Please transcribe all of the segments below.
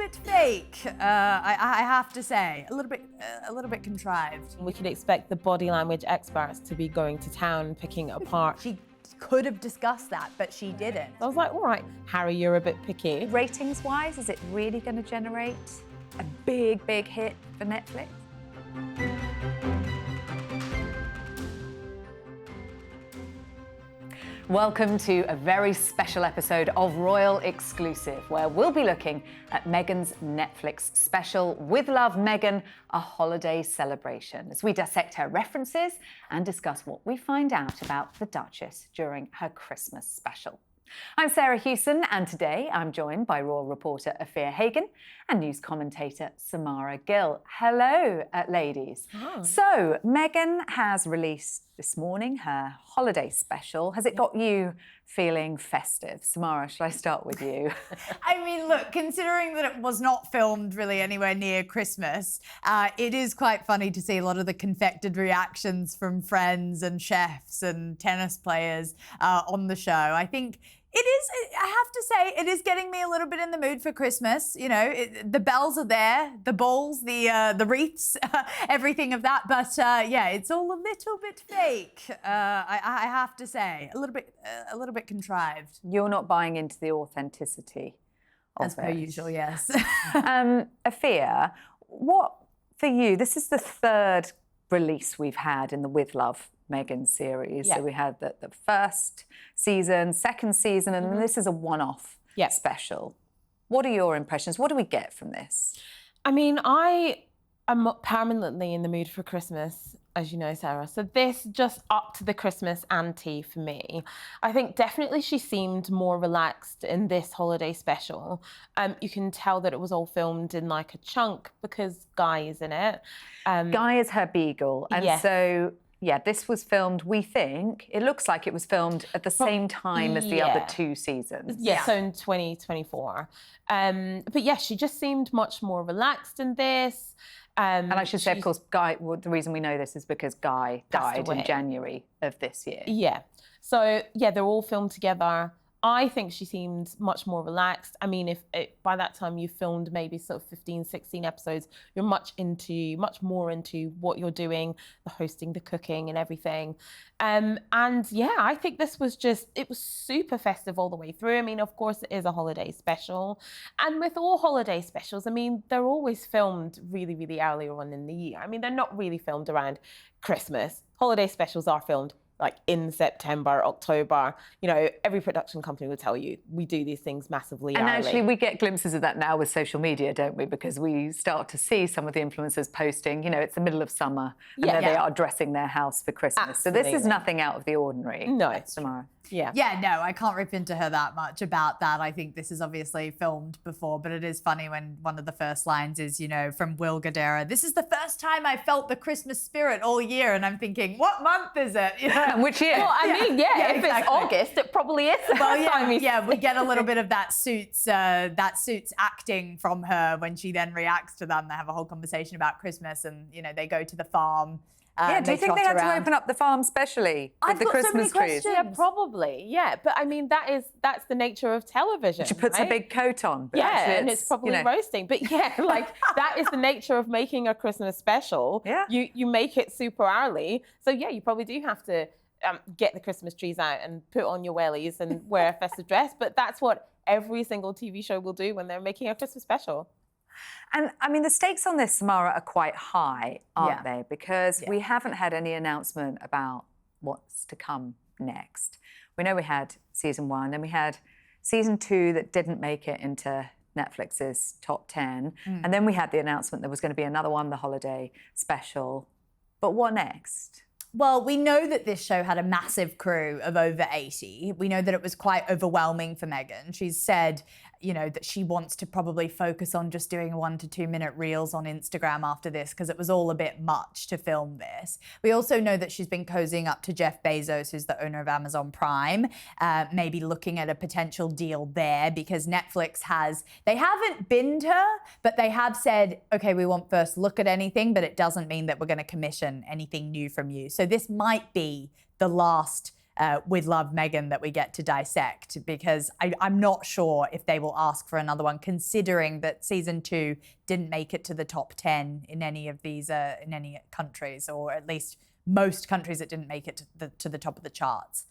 bit fake, I have to say. A little bit contrived. We could expect the body language experts to be going to town, picking it apart. She could have discussed that, but she didn't. I was like, all right, Harry, you're a bit picky. Ratings-wise, is it really going to generate a big, big hit for Netflix? Welcome to a very special episode of Royal Exclusive, where we'll be looking at Meghan's Netflix special, With Love, Meghan, a holiday celebration, as we dissect her references and discuss what we find out about the Duchess during her Christmas special. I'm Sarah Hewson, and today I'm joined by royal reporter Afua Hagan and news commentator Samara Gill. Hello, ladies. Hi. So, Meghan has released this morning her holiday special. Has it got you feeling festive? Samara, shall I start with you? I mean, look, considering that it was not filmed really anywhere near Christmas, it is quite funny to see a lot of the confected reactions from friends and chefs and tennis players on the show. I think it is, I have to say, it is getting me a little bit in the mood for Christmas. You know, the bells are there, the balls, the wreaths, everything of that. But yeah, it's all a little bit fake. I have to say, a little bit contrived. You're not buying into the authenticity of As per usual, yes. Afua, what for you? This is the third release we've had in the With Love Meghan series. Yeah. So we had the first season, second season, and then this is a one-off special. What are your impressions? What do we get from this? I mean, I am permanently in the mood for Christmas, as you know, Sarah. So this just upped the Christmas ante for me. I think definitely she seemed more relaxed in this holiday special. You can tell that it was all filmed in like a chunk because Guy is in it. Guy is her beagle, and so yeah, this was filmed, we think, it looks like it was filmed at the same time as the other two seasons. Yeah, so in 2024. But yeah, she just seemed much more relaxed in this. And I should say, of course, Guy, well, the reason we know this is because Guy died in January of this year. Yeah. So yeah, they're all filmed together. I think she seemed much more relaxed. I mean, if by that time you filmed maybe sort of 15, 16 episodes, you're much more into what you're doing, the hosting, the cooking and everything. And yeah, I think this was it was super festive all the way through. I mean, of course it is a holiday special. And with all holiday specials, I mean, they're always filmed really, really early on in the year. I mean, they're not really filmed around Christmas. Holiday specials are filmed like in September, October. You know, every production company will tell you we do these things massively early. And actually we get glimpses of that now with social media, don't we? Because we start to see some of the influencers posting, you know, it's the middle of summer and there they are dressing their house for Christmas. Absolutely. So this is nothing out of the ordinary. No. Samara. Yeah. Yeah, no, I can't rip into her that much about that. I think this is obviously filmed before, but it is funny when one of the first lines is, you know, from Will Guidera, "This is the first time I felt the Christmas spirit all year." And I'm thinking, what month is it? You know? Which year? Well, I mean, if exactly. it's August, it probably is the first time we get a little bit of that Suits acting from her when she then reacts to them. They have a whole conversation about Christmas and, you know, they go to the farm. Yeah, do you think they had to open up the farm specially with the Christmas trees? Yeah, probably. Yeah, but I mean, that's the nature of television. She puts a big coat on. But and it's probably roasting. But yeah, like that is the nature of making a Christmas special. Yeah. You make it super early. So yeah, you probably do have to get the Christmas trees out and put on your wellies and wear a festive dress. But that's what every single TV show will do when they're making a Christmas special. And I mean, the stakes on this, Samara, are quite high, aren't they? Because we haven't had any announcement about what's to come next. We know we had season 1, then we had season 2 that didn't make it into Netflix's top 10. And then we had the announcement there was going to be another one, the holiday special. But what next? Well, we know that this show had a massive crew of over 80. We know that it was quite overwhelming for Meghan. She's said, you know, that she wants to probably focus on just doing 1 to 2 minute reels on Instagram after this because it was all a bit much to film this. We also know that she's been cozying up to Jeff Bezos, who's the owner of Amazon Prime, maybe looking at a potential deal there because Netflix they haven't binned her, but they have said, okay, we won't first look at anything, but it doesn't mean that we're going to commission anything new from you. So this might be the last with Love Meghan that we get to dissect, because I'm not sure if they will ask for another one, considering that season 2 didn't make it to the top 10 in any of these in any countries, or at least most countries it didn't make it to the top of the charts.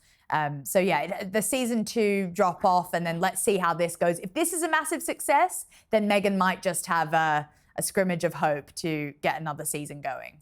So yeah, the season 2 drop off, and then let's see how this goes. If this is a massive success, then Meghan might just have a scrimmage of hope to get another season going.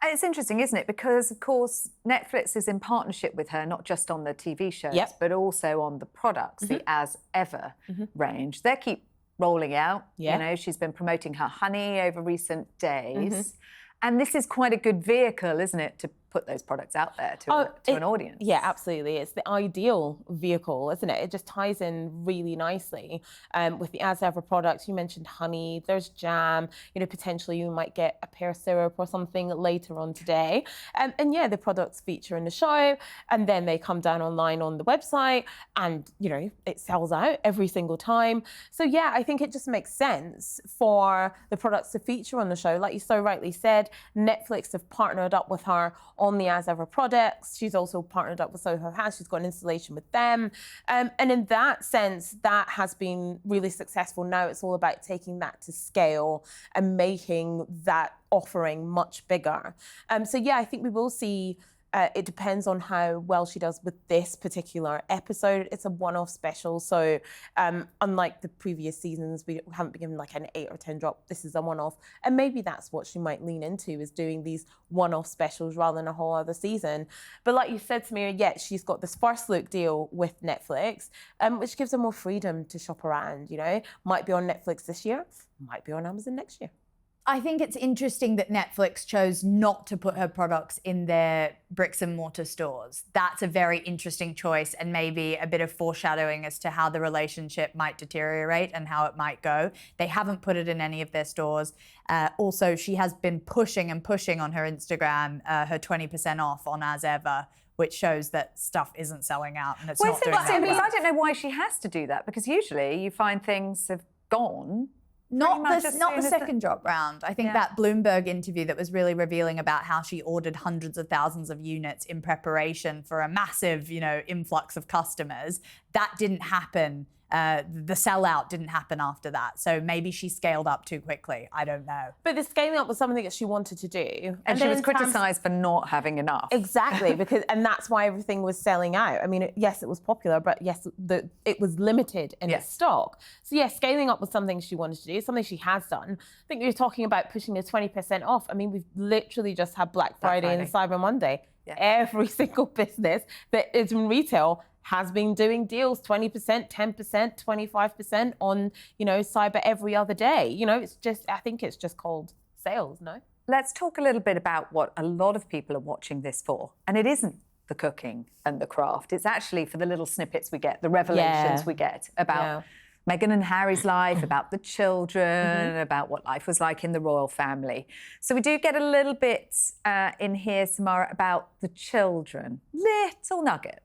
And it's interesting, isn't it? Because, of course, Netflix is in partnership with her, not just on the TV shows, but also on the products, the As Ever range. They keep rolling out. You know, she's been promoting her honey over recent days. And this is quite a good vehicle, isn't it, to put those products out there to an audience? Yeah, absolutely. It's the ideal vehicle, isn't it? It just ties in really nicely with the As Ever products. You mentioned honey, there's jam, you know, potentially you might get a pear syrup or something later on today. And yeah, the products feature in the show, and then they come down online on the website, and, you know, it sells out every single time. So yeah, I think it just makes sense for the products to feature on the show. Like you so rightly said, Netflix have partnered up with her on the As Ever products. She's also partnered up with Soho House. She's got an installation with them. And in that sense, that has been really successful. Now it's all about taking that to scale and making that offering much bigger. So yeah, I think we will see. It depends on how well she does with this particular episode. It's a one-off special, so unlike the previous seasons, we haven't been given like an 8 or 10 drop. This is a one-off, and maybe that's what she might lean into, is doing these one-off specials rather than a whole other season. But like you said, Samira, yeah, she's got this first look deal with Netflix, which gives her more freedom to shop around. You know, might be on Netflix this year, might be on Amazon next year. I think it's interesting that Netflix chose not to put her products in their bricks and mortar stores. That's a very interesting choice, and maybe a bit of foreshadowing as to how the relationship might deteriorate and how it might go. They haven't put it in any of their stores. Also, she has been pushing and pushing on her Instagram, her 20% off on As Ever, which shows that stuff isn't selling out and it's not doing that well. Because I don't know why she has to do that, because usually you find things have gone. Not the second drop round. I think that Bloomberg interview that was really revealing about how she ordered hundreds of thousands of units in preparation for a massive, you know, influx of customers. That didn't happen. The sellout didn't happen after that. So maybe she scaled up too quickly. I don't know. But the scaling up was something that she wanted to do. And she was criticised for not having enough. Exactly, and that's why everything was selling out. I mean, yes, it was popular, but yes, it was limited in its stock. So yeah, scaling up was something she wanted to do, something she has done. I think you're talking about pushing the 20% off. I mean, we've literally just had Black Friday and Cyber Monday. Yeah. Every single business that is in retail has been doing deals 20%, 10%, 25% on, you know, cyber every other day. You know, it's just, I think it's just called sales, no? Let's talk a little bit about what a lot of people are watching this for. And it isn't the cooking and the craft. It's actually for the little snippets we get, the revelations we get about Meghan and Harry's life, about the children, about what life was like in the royal family. So we do get a little bit in here, Samara, about the children. Little nuggets.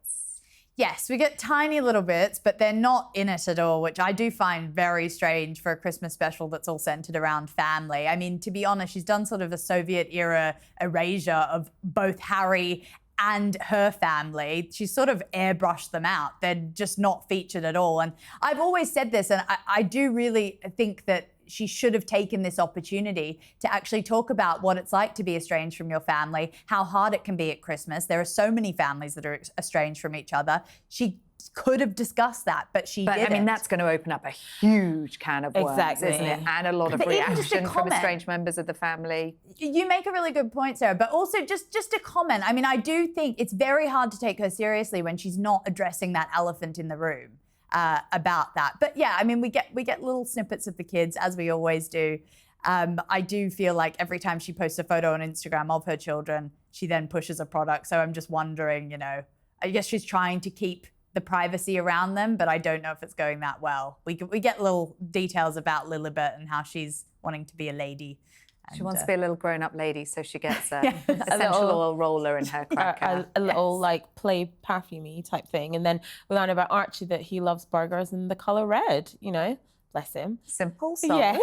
Yes, we get tiny little bits, but they're not in it at all, which I do find very strange for a Christmas special that's all centered around family. I mean, to be honest, she's done sort of a Soviet-era erasure of both Harry and her family. She sort of airbrushed them out. They're just not featured at all. And I've always said this, and I do really think that she should have taken this opportunity to actually talk about what it's like to be estranged from your family, how hard it can be at Christmas. There are so many families that are estranged from each other. She could have discussed that, but she didn't. I mean, that's going to open up a huge can of worms, isn't it? And a lot of reaction from estranged members of the family. You make a really good point, Sarah, but also just a comment. I mean, I do think it's very hard to take her seriously when she's not addressing that elephant in the room. About that. But yeah, I mean, we get little snippets of the kids, as we always do. I do feel like every time she posts a photo on Instagram of her children, she then pushes a product. So I'm just wondering, you know, I guess she's trying to keep the privacy around them, but I don't know if it's going that well. We get little details about Lilibet and how she's wanting to be a lady. She wants to be a little grown-up lady, so she gets essential oil roller in her cracker. A little, like, play perfumey type thing. And then we learn about Archie that he loves burgers in the colour red, you know. Bless him. Simple, so. Yeah.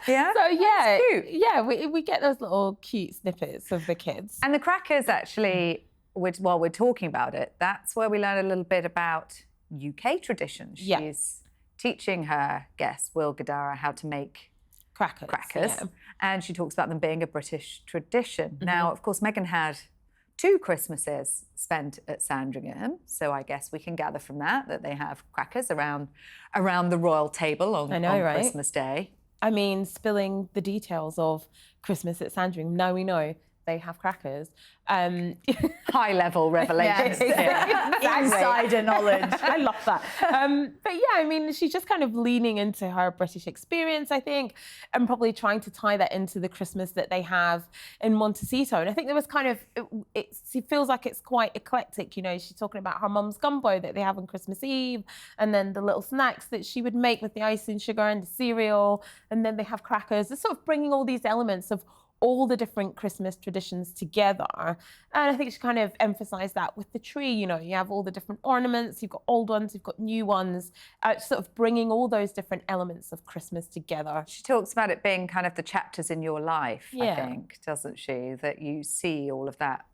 Yeah? So, yeah. Cute. Yeah, we get those little cute snippets of the kids. And the crackers, actually, while we're talking about it, that's where we learn a little bit about UK traditions. Yeah. She's teaching her guest, Will Gadara, how to make crackers. Yeah. And she talks about them being a British tradition. Now, of course, Meghan had 2 Christmases spent at Sandringham, so I guess we can gather from that they have crackers around the royal table on right? Christmas Day. I mean, spilling the details of Christmas at Sandringham, now we know they have crackers. High-level revelations. Insider knowledge. I love that. But yeah, I mean, she's just kind of leaning into her British experience, I think, and probably trying to tie that into the Christmas that they have in Montecito. And I think there was kind of, it feels like it's quite eclectic. You know, she's talking about her mum's gumbo that they have on Christmas Eve, and then the little snacks that she would make with the icing sugar and the cereal, and then they have crackers. It's sort of bringing all these elements of all the different Christmas traditions together. And I think she kind of emphasised that with the tree. You know, you have all the different ornaments, you've got old ones, you've got new ones, sort of bringing all those different elements of Christmas together. She talks about it being kind of the chapters in your life, I think, doesn't she? That you see all of that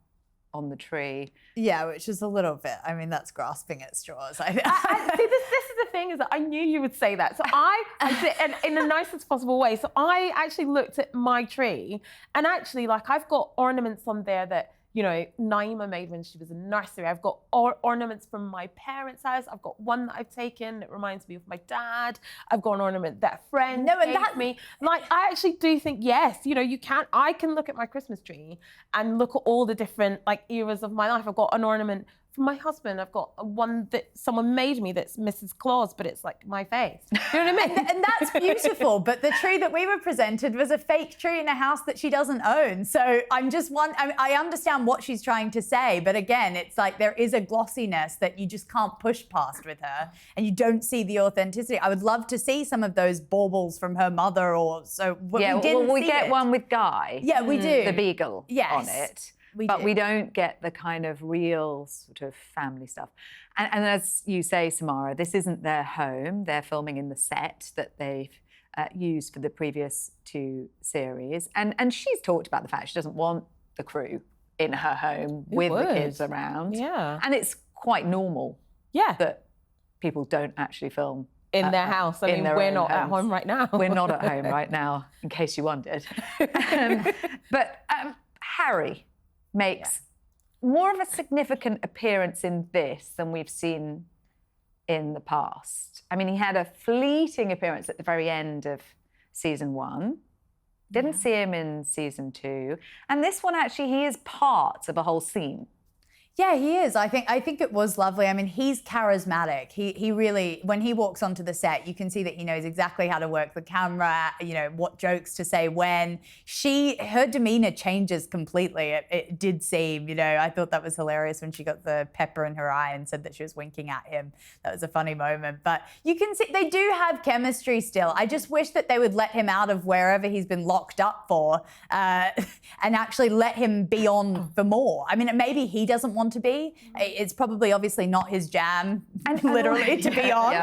on the tree. Yeah, which is a little bit, I mean, that's grasping at straws. See, this is the thing, is that I knew you would say that. So I did, in the nicest possible way. So I actually looked at my tree, and actually, like, I've got ornaments on there that, you know, Naima made when she was in nursery. I've got ornaments from my parents' house. I've got one that I've taken that reminds me of my dad. I've got an ornament that a friend gave me. Like, I actually do think, yes, you know, I can look at my Christmas tree and look at all the different, like, eras of my life. I've got an ornament for my husband. I've got one that someone made me that's Mrs. Claus, but it's like my face. You know what I mean? And that's beautiful. But the tree that we were presented was a fake tree in a house that she doesn't own. So I understand what she's trying to say, but again, it's like there is a glossiness that you just can't push past with her, and you don't see the authenticity. I would love to see some of those baubles from her mother, or so. Yeah, we get one with Guy. Yeah, we do. The beagle on it. We don't get the kind of real sort of family stuff. And as you say, Samara, this isn't their home. They're filming in the set that they've used for the previous 2 series. And she's talked about the fact she doesn't want the crew in her home with the kids around. Yeah. And it's quite normal that people don't actually film in their house. I mean, we're not at home right now. We're not at home right now, in case you wondered. But Harry makes more of a significant appearance in this than we've seen in the past. I mean, he had a fleeting appearance at the very end of season 1. Didn't see him in season 2. And this one, actually, he is part of a whole scene. Yeah, he is. I think it was lovely. I mean, he's charismatic. He really, when he walks onto the set, you can see that he knows exactly how to work the camera, you know, what jokes to say when. Her demeanor changes completely. It did seem, you know, I thought that was hilarious when she got the pepper in her eye and said that she was winking at him. That was a funny moment. But you can see they do have chemistry still. I just wish that they would let him out of wherever he's been locked up for and actually let him be on for more. I mean, maybe he doesn't want to be. It's probably obviously not his jam, literally, to be on.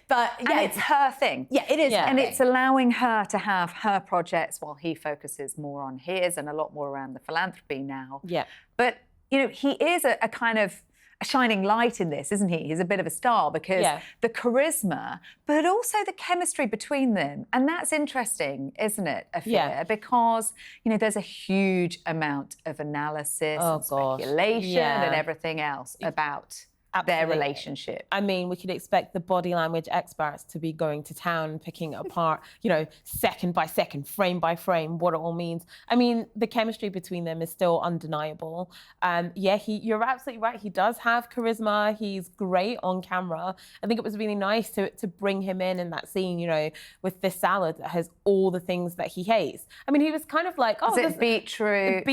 But yeah, and it's her thing. Yeah, it is. Yeah. And it's allowing her to have her projects while he focuses more on his and a lot more around the philanthropy now. Yeah. But, you know, he is a kind of a shining light in this, isn't he? He's a bit of a star because the charisma, but also the chemistry between them. And that's interesting, isn't it, Afua? Yeah. Because, you know, there's a huge amount of analysis and speculation and everything else about their relationship. I mean, we could expect the body language experts to be going to town, picking it apart, you know, second by second, frame by frame, what it all means. I mean, the chemistry between them is still undeniable. You're absolutely right. He does have charisma. He's great on camera. I think it was really nice to bring him in that scene, you know, with this salad that has all the things that he hates. I mean, he was kind of like, beetroot,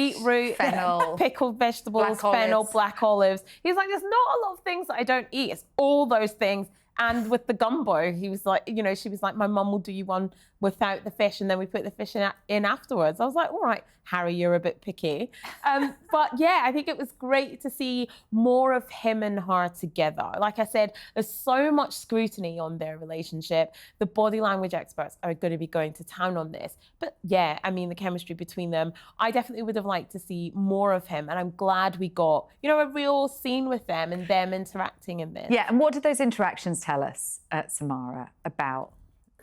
fennel, pickled vegetables, fennel, black olives. He's like, there's not a lot of things that I don't eat. It's all those things And with the gumbo, he was like, you know, she was like, my mum will do you one without the fish, and then we put the fish in afterwards. I was like, all right, Harry, you're a bit picky. But yeah, I think it was great to see more of him and her together. Like I said, there's so much scrutiny on their relationship. The body language experts are going to be going to town on this. But yeah, I mean, the chemistry between them, I definitely would have liked to see more of him. And I'm glad we got, you know, a real scene with them and them interacting in this. Yeah, and what did those interactions tell us, Samara, about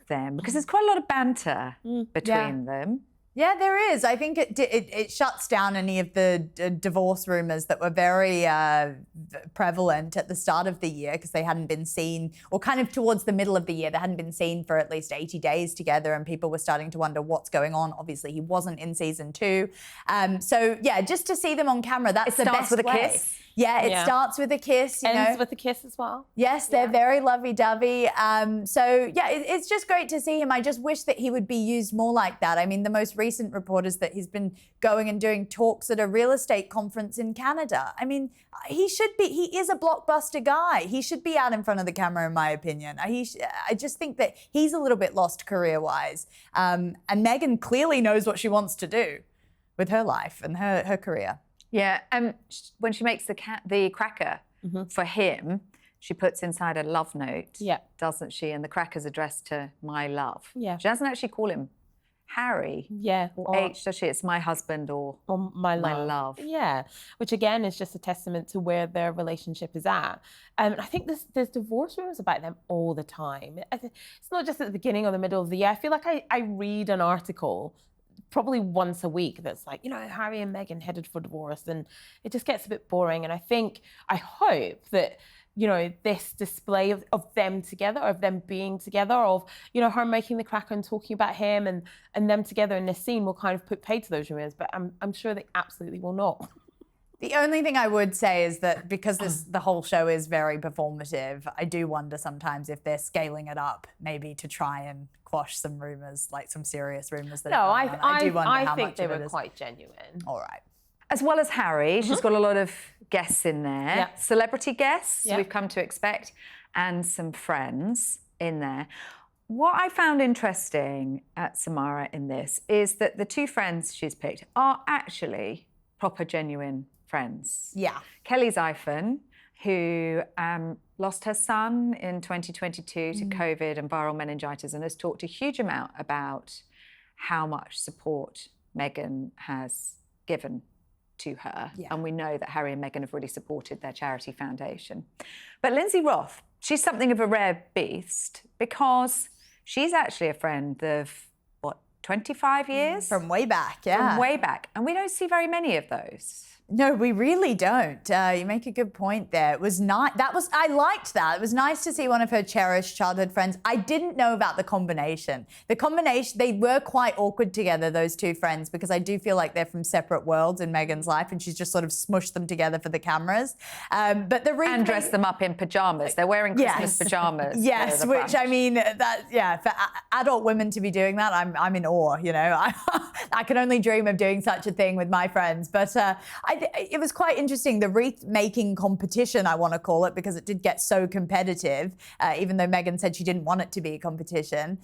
them? Because there's quite a lot of banter between them. Yeah, there is. I think it shuts down any of the divorce rumours that were very prevalent at the start of the year, because they hadn't been seen, or kind of towards the middle of the year, they hadn't been seen for at least 80 days together, and people were starting to wonder what's going on. Obviously, he wasn't in season 2. So yeah, just to see them on camera, that's the best way. It starts with a kiss. Yeah, it starts with a kiss. Ends with a kiss as well. Yes, they're very lovey-dovey. So yeah, it's just great to see him. I just wish that he would be used more like that. I mean, the most recent report is that he's been going and doing talks at a real estate conference in Canada. I mean, he is a blockbuster guy. He should be out in front of the camera, in my opinion. I just think that he's a little bit lost career-wise. And Meghan clearly knows what she wants to do with her life and her career. Yeah, when she makes the cracker for him, she puts inside a love note, doesn't she? And the cracker's addressed to my love. Yeah. She doesn't actually call him Harry. Yeah. Or H, does she? It's my husband or my love. Yeah, which again is just a testament to where their relationship is at. I think there's divorce rumors about them all the time. It's not just at the beginning or the middle of the year. I feel like I read an article probably once a week that's like, you know, Harry and Meghan headed for divorce, and it just gets a bit boring. And I hope that, you know, this display of them together, of them being together, of, you know, her making the cracker and talking about him and them together in this scene will kind of put paid to those rumors, but I'm sure they absolutely will not. The only thing I would say is that because the whole show is very performative, I do wonder sometimes if they're scaling it up, maybe to try and quash some rumours, like some serious rumours. I do wonder how much think they were quite genuine. All right. As well as Harry, she's got a lot of guests in there, celebrity guests we've come to expect, and some friends in there. What I found interesting at Samara in this is that the 2 friends she's picked are actually proper, genuine friends. Yeah. Kelly's Iphone, who lost her son in 2022 to COVID and viral meningitis, and has talked a huge amount about how much support Meghan has given to her. Yeah. And we know that Harry and Meghan have really supported their charity foundation. But Lindsay Roth, she's something of a rare beast, because she's actually a friend of, 25 years? From way back, yeah. From way back. And we don't see very many of those. No, we really don't. You make a good point there. It was nice. I liked that. It was nice to see one of her cherished childhood friends. I didn't know about the combination. They were quite awkward together, those 2 friends, because I do feel like they're from separate worlds in Meghan's life, and she's just sort of smushed them together for the cameras. But and dressed them up in pajamas. They're wearing Christmas pajamas. Yes, which I mean, for adult women to be doing that, I'm in awe. You know, I can only dream of doing such a thing with my friends. But it was quite interesting, the wreath-making competition, I want to call it, because it did get so competitive, even though Meghan said she didn't want it to be a competition,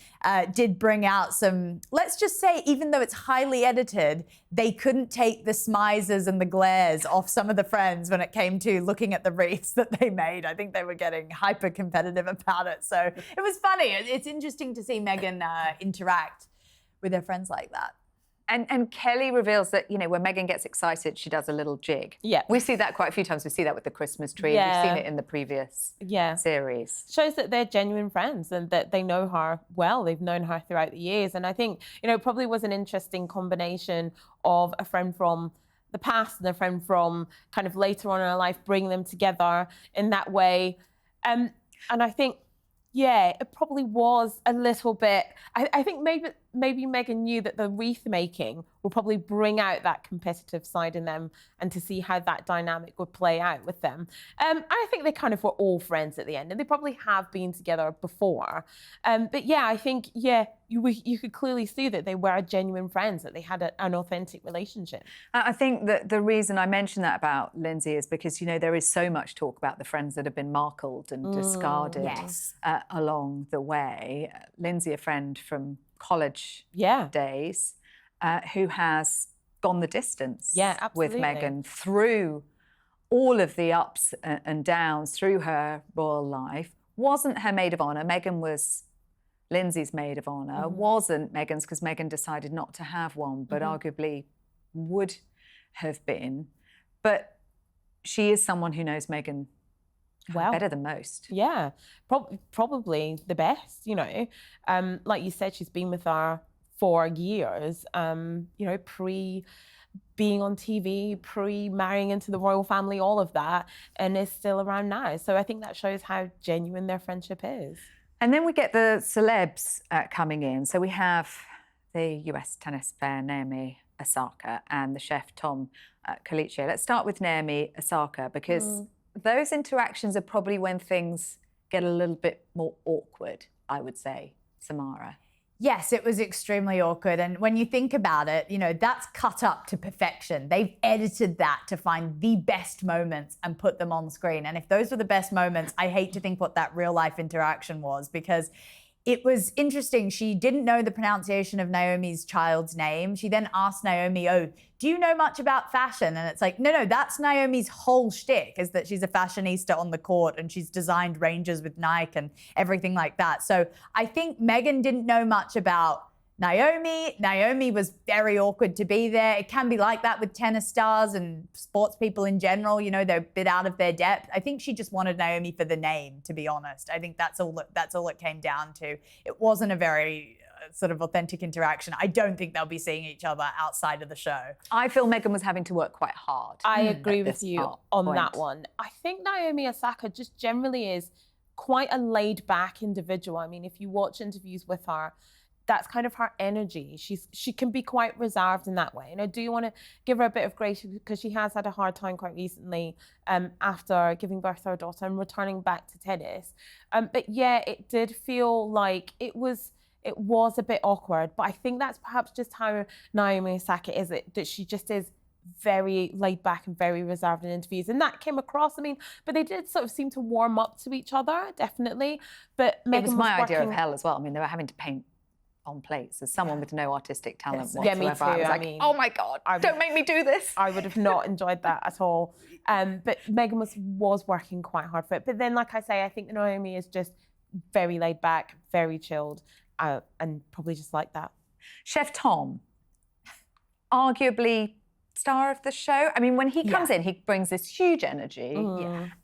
did bring out some, let's just say, even though it's highly edited, they couldn't take the smizes and the glares off some of the friends when it came to looking at the wreaths that they made. I think they were getting hyper-competitive about it. So it was funny. It's interesting to see Meghan interact with her friends like that. And Kelly reveals that, you know, when Meghan gets excited, she does a little jig. Yeah. We see that quite a few times. We see that with the Christmas tree. Yeah. We've seen it in the previous series. Shows that they're genuine friends and that they know her well. They've known her throughout the years. And I think, you know, it probably was an interesting combination of a friend from the past and a friend from kind of later on in her life, bringing them together in that way. And I think, yeah, it probably was a little bit, I think maybe Meghan knew that the wreath making will probably bring out that competitive side in them, and to see how that dynamic would play out with them. I think they kind of were all friends at the end, and they probably have been together before. But yeah, I think, you could clearly see that they were genuine friends, that they had an authentic relationship. I think that the reason I mention that about Lindsay is because, you know, there is so much talk about the friends that have been markled and discarded along the way. Lindsay, a friend from college days, who has gone the distance with Meghan through all of the ups and downs through her royal life. Wasn't her maid of honour. Meghan was Lindsay's maid of honour. Wasn't Meghan's, because Meghan decided not to have one, but arguably would have been. But she is someone who knows Meghan better than most. Yeah, probably the best, you know. Like you said, she's been with her for years, you know, pre-being on TV, pre-marrying into the royal family, all of that, and is still around now. So I think that shows how genuine their friendship is. And then we get the celebs coming in. So we have the US tennis player Naomi Osaka and the chef Tom Colicchio. Let's start with Naomi Osaka, because those interactions are probably when things get a little bit more awkward, I would say, Samara. Yes, it was extremely awkward. And when you think about it, you know, that's cut up to perfection. They've edited that to find the best moments and put them on screen. And if those were the best moments, I hate to think what that real life interaction was, because it was interesting. She didn't know the pronunciation of Naomi's child's name. She then asked Naomi, oh, do you know much about fashion? And it's like, no, that's Naomi's whole shtick, is that she's a fashionista on the court and she's designed ranges with Nike and everything like that. So I think Meghan didn't know much about Naomi. Naomi was very awkward to be there. It can be like that with tennis stars and sports people in general. You know, they're a bit out of their depth. I think she just wanted Naomi for the name, to be honest. I think that's all it came down to. It wasn't a very sort of authentic interaction. I don't think they'll be seeing each other outside of the show. I feel Meghan was having to work quite hard. I agree with you on that one. I think Naomi Osaka just generally is quite a laid-back individual. I mean, if you watch interviews with her, that's kind of her energy. She can be quite reserved in that way. And I do want to give her a bit of grace, because she has had a hard time quite recently after giving birth to her daughter and returning back to tennis. But yeah, it did feel like it was a bit awkward. But I think that's perhaps just how Naomi Osaka is, that she just is very laid back and very reserved in interviews, and that came across. I mean, but they did sort of seem to warm up to each other, definitely. But Meghan it was my idea of hell as well. I mean, they were having to paint on plates. As someone with no artistic talent whatsoever, yeah, me too. I was like, oh my God, don't make me do this. I would have not enjoyed that at all. But Meghan was working quite hard for it. But then, like I say, I think Naomi is just very laid back, very chilled, and probably just like that. Chef Tom, arguably star of the show. I mean, when he comes in, he brings this huge energy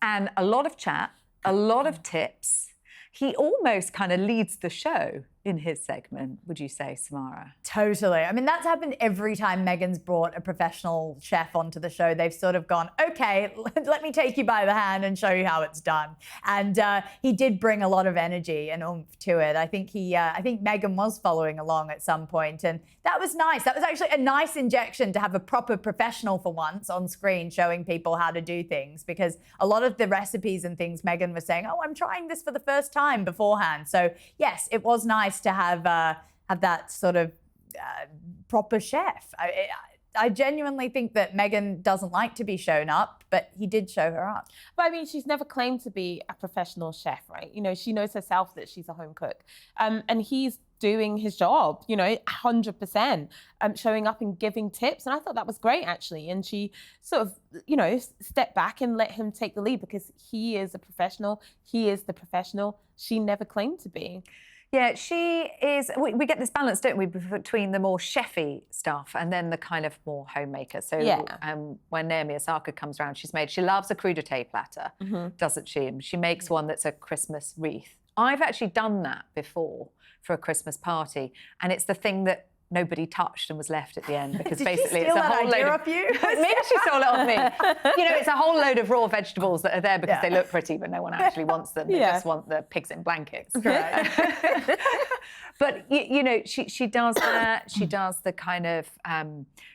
and a lot of chat, a lot of tips. He almost kind of leads the show in his segment, would you say, Samara? Totally. I mean, that's happened every time Meghan's brought a professional chef onto the show. They've sort of gone, okay, let me take you by the hand and show you how it's done. And he did bring a lot of energy and oomph to it. I think Meghan was following along at some point, and that was nice. That was actually a nice injection to have a proper professional for once on screen showing people how to do things, because a lot of the recipes and things Meghan was saying, oh, I'm trying this for the first time beforehand. So yes, it was nice to have that sort of proper chef. I genuinely think that Meghan doesn't like to be shown up, but he did show her up. But I mean, she's never claimed to be a professional chef, right? You know, she knows herself that she's a home cook. And he's doing his job, you know, 100%, showing up and giving tips. And I thought that was great, actually. And she sort of, you know, stepped back and let him take the lead, because he is a professional. He is the professional. She never claimed to be. Yeah, she is. We get this balance, don't we, between the more chefy stuff and then the kind of more homemaker. So when Naomi Osaka comes around, she loves a crudité platter, doesn't she? And she makes one that's a Christmas wreath. I've actually done that before for a Christmas party, and it's the thing that nobody touched and was left at the end, because Did basically she it's steal a that whole idea load off you? Maybe she stole it off me. You know, it's a whole load of raw vegetables that are there because Yeah. they look pretty, but no one actually wants them. They Yeah. just want the pigs in blankets. Correct. But you know, she does that. She does the kind of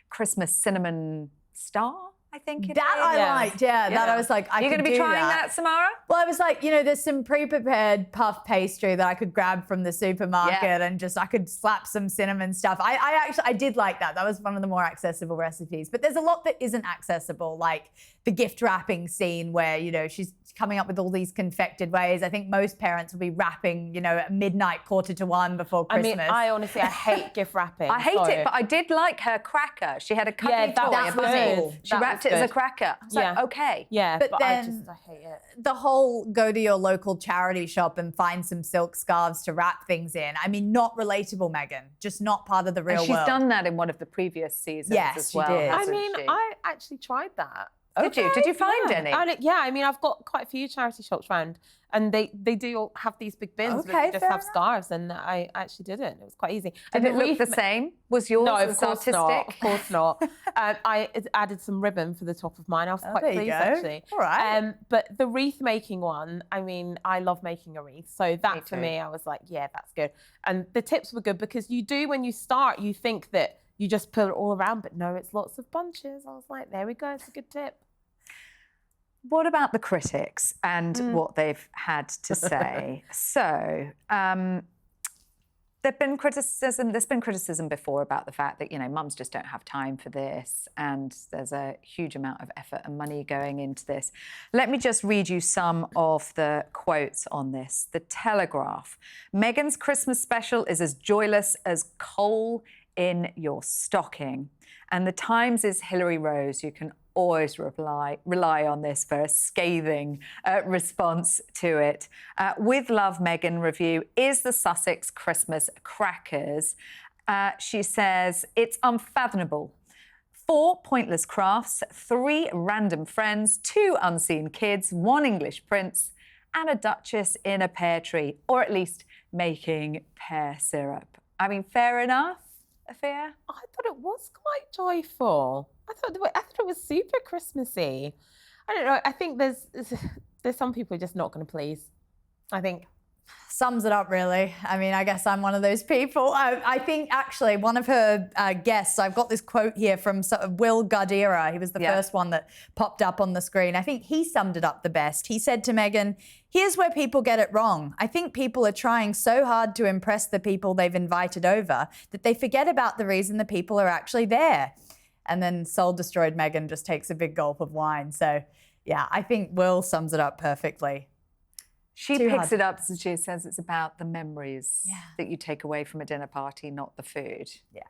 Christmas cinnamon star, I think. That I Yeah. liked, that I was like, I You're could going to be do trying that, Samara? Well, I was like, you know, there's some pre-prepared puff pastry that I could grab from the supermarket and just I could slap some cinnamon stuff. I did like that. That was one of the more accessible recipes. But there's a lot that isn't accessible, like the gift wrapping scene where, you know, she's coming up with all these confected ways. I think most parents will be wrapping, you know, at midnight, 1:45 before Christmas. I mean, I honestly, I hate gift wrapping. I hate it, but I did like her cracker. She had a cuddly Yeah, that toy, was a bunny. good. She That wrapped was it as a good. cracker. I was like, okay. Yeah, But but then- I hate it. the whole go to your local charity shop and find some silk scarves to wrap things in. I mean, not relatable, Meghan. Just not part of the real And she's world. done that in one of the previous seasons Yes, as she well. did. I hasn't mean, she? I actually tried that. Did you? Did you find Yeah. any? I mean, I've got quite a few charity shops around, and they do all have these big bins Okay, where you just fair have enough. scarves, and I actually did it. It was quite easy. Did And it look the wreath- same? Was yours No, as of course artistic? not. Of course not. I added some ribbon for the top of mine. I was quite there you pleased, go. actually. All right. But the wreath making one, I mean, I love making a wreath. So that for too. me, I was like, yeah, that's good. And the tips were good because you do, when you start, you think that you just put it all around, but no, it's lots of bunches. I was like, there we go. It's a good tip. What about the critics and what they've had to say? So, there's been criticism before about the fact that, you know, mums just don't have time for this, and there's a huge amount of effort and money going into this. Let me just read you some of the quotes on this. The Telegraph: Meghan's Christmas special is as joyless as coal in your stocking. And the Times is Hilary Rose. You can always rely on this for a scathing response to it. With Love, Meghan review, is the Sussex Christmas crackers? She says, it's unfathomable. 4 pointless crafts, 3 random friends, 2 unseen kids, 1 English prince, and a duchess in a pear tree, or at least making pear syrup. I mean, fair enough, Afua? I thought it was quite joyful. I thought it was super Christmassy. I don't know. I think there's some people who are just not going to please. I think. Sums it up, really. I mean, I guess I'm one of those people. I think, actually, one of her guests, I've got this quote here from Will Gardera. He was the first one that popped up on the screen. I think he summed it up the best. He said to Meghan, here's where people get it wrong. I think people are trying so hard to impress the people they've invited over that they forget about the reason the people are actually there. And then Soul Destroyed Meghan just takes a big gulp of wine. So, yeah, I think Will sums it up perfectly. She Too picks hard. it up, and she says it's about the memories that you take away from a dinner party, not the food. Yeah.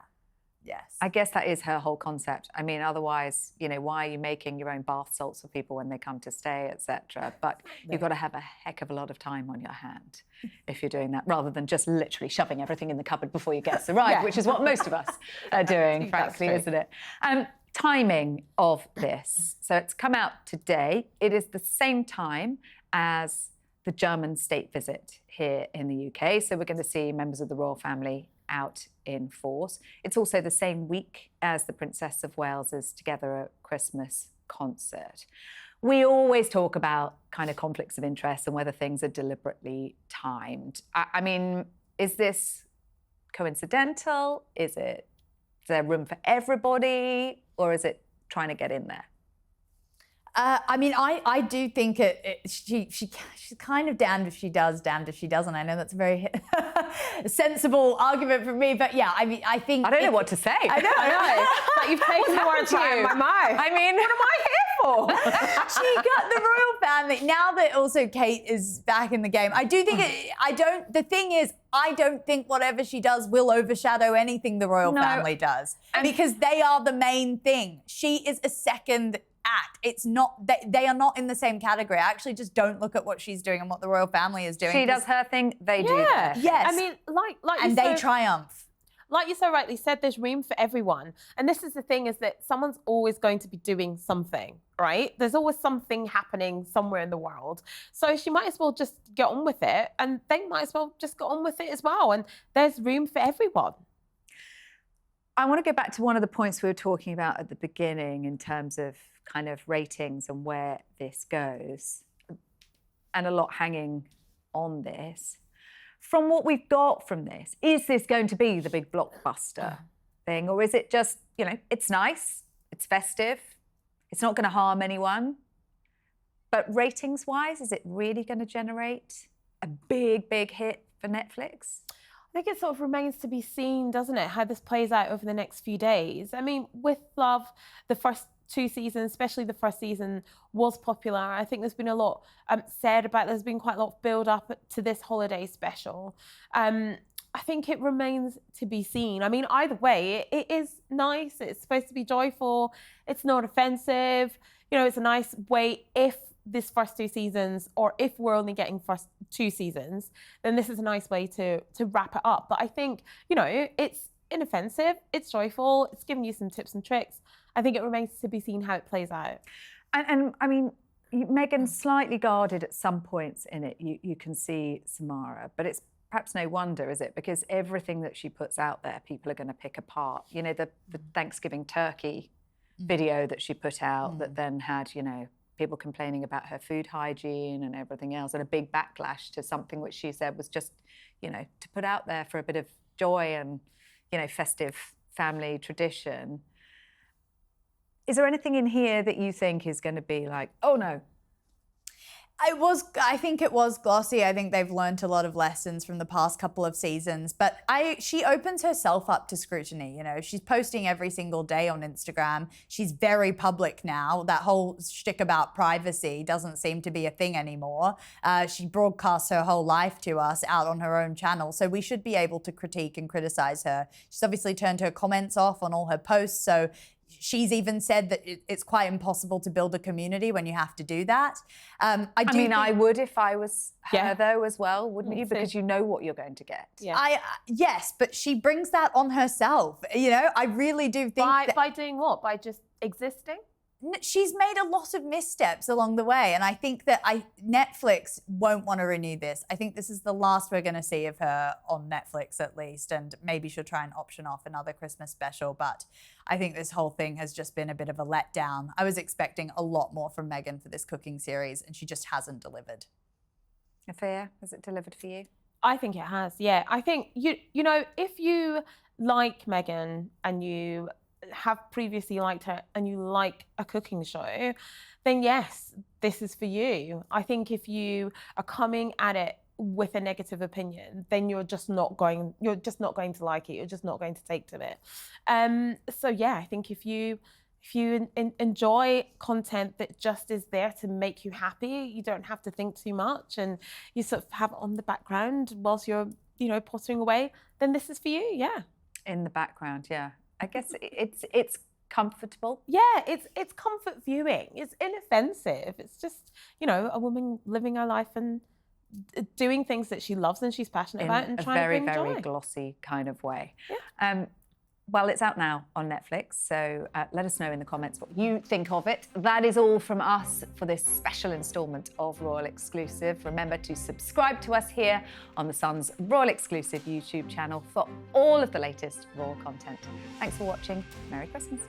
Yes. I guess that is her whole concept. I mean, otherwise, you know, why are you making your own bath salts for people when they come to stay, etc.? But you've got to have a heck of a lot of time on your hand if you're doing that, rather than just literally shoving everything in the cupboard before your guests arrive, which is what most of us are doing, frankly, isn't it? Timing of this. So it's come out today. It is the same time as the German state visit here in the UK. So we're going to see members of the royal family out in force. It's also the same week as the Princess of Wales's Together Christmas concert. We always talk about kind of conflicts of interest and whether things are deliberately timed. I mean, is this coincidental? Is there room for everybody? Or is it trying to get in there? I mean, I do think she's kind of damned if she does, damned if she doesn't. I know that's a very sensible argument from me, but yeah, I mean, I think... I don't know what to say. I know. But you've taken the words out of my mouth. I mean, what am I here for? She got the royal family. Now that also Kate is back in the game, I do think the thing is, I don't think whatever she does will overshadow anything the royal family does, because they are the main thing. She is a second act. It's not, they are not in the same category. I actually just don't look at what she's doing and what the royal family is doing. She does her thing, they do theirs. Yes. I mean, like And they triumph. Like you so rightly said, there's room for everyone. And this is the thing, is that someone's always going to be doing something, right? There's always something happening somewhere in the world. So she might as well just get on with it, and they might as well just get on with it as well. And there's room for everyone. I want to go back to one of the points we were talking about at the beginning in terms of kind of ratings and where this goes, and a lot hanging on this. From what we've got from this, is this going to be the big blockbuster thing, or is it just, you know, it's nice, it's festive, it's not going to harm anyone, but ratings-wise, is it really going to generate a big hit for Netflix? I think it sort of remains to be seen, doesn't it, how this plays out over the next few days. I mean, with Love, the first 2 seasons, especially the first season, was popular. I think there's been a lot said about, there's been quite a lot of build up to this holiday special. I think it remains to be seen. I mean, either way, it is nice. It's supposed to be joyful. It's not offensive. You know, it's a nice way if this first 2 seasons, or if we're only getting first 2 seasons, then this is a nice way to wrap it up. But I think, you know, it's inoffensive, it's joyful, it's giving you some tips and tricks. I think it remains to be seen how it plays out. And I mean, Meghan's slightly guarded at some points in it. You can see Samara, but it's perhaps no wonder, is it? Because everything that she puts out there, people are going to pick apart. You know, the Thanksgiving turkey video that she put out that then had, you know, people complaining about her food hygiene and everything else, and a big backlash to something which she said was just, you know, to put out there for a bit of joy and, you know, festive family tradition. Is there anything in here that you think is going to be like, oh no? I think it was glossy. I think they've learned a lot of lessons from the past couple of seasons, but she opens herself up to scrutiny. You know, she's posting every single day on Instagram. She's very public now. That whole shtick about privacy doesn't seem to be a thing anymore. She broadcasts her whole life to us out on her own channel, so we should be able to critique and criticize her. She's obviously turned her comments off on all her posts, so she's even said that it's quite impossible to build a community when you have to do that. I mean, I would if I was her though as well, wouldn't you? Because you know what you're going to get. Yeah. Yes, but she brings that on herself. You know, I really do think by doing what? By just existing? She's made a lot of missteps along the way, and I think that Netflix won't want to renew this. I think this is the last we're going to see of her on Netflix, at least, and maybe she'll try and option off another Christmas special, but I think this whole thing has just been a bit of a letdown. I was expecting a lot more from Meghan for this cooking series, and she just hasn't delivered. Afua, has it delivered for you? I think it has, yeah. I think, you know, if you like Meghan and you have previously liked her and you like a cooking show, then yes, this is for you. I think if you are coming at it with a negative opinion, then you're just not going to like it. You're just not going to take to it. So yeah, I think if you enjoy content that just is there to make you happy, you don't have to think too much, and you sort of have it on the background whilst you're, you know, pottering away, then this is for you. Yeah. In the background, yeah. I guess it's comfortable. Yeah, it's comfort viewing. It's inoffensive. It's just, you know, a woman living her life and doing things that she loves and she's passionate about, and trying to bring joy. Very glossy kind of way. Yeah. Well, it's out now on Netflix, so let us know in the comments what you think of it. That is all from us for this special instalment of Royal Exclusive. Remember to subscribe to us here on The Sun's Royal Exclusive YouTube channel for all of the latest royal content. Thanks for watching. Merry Christmas.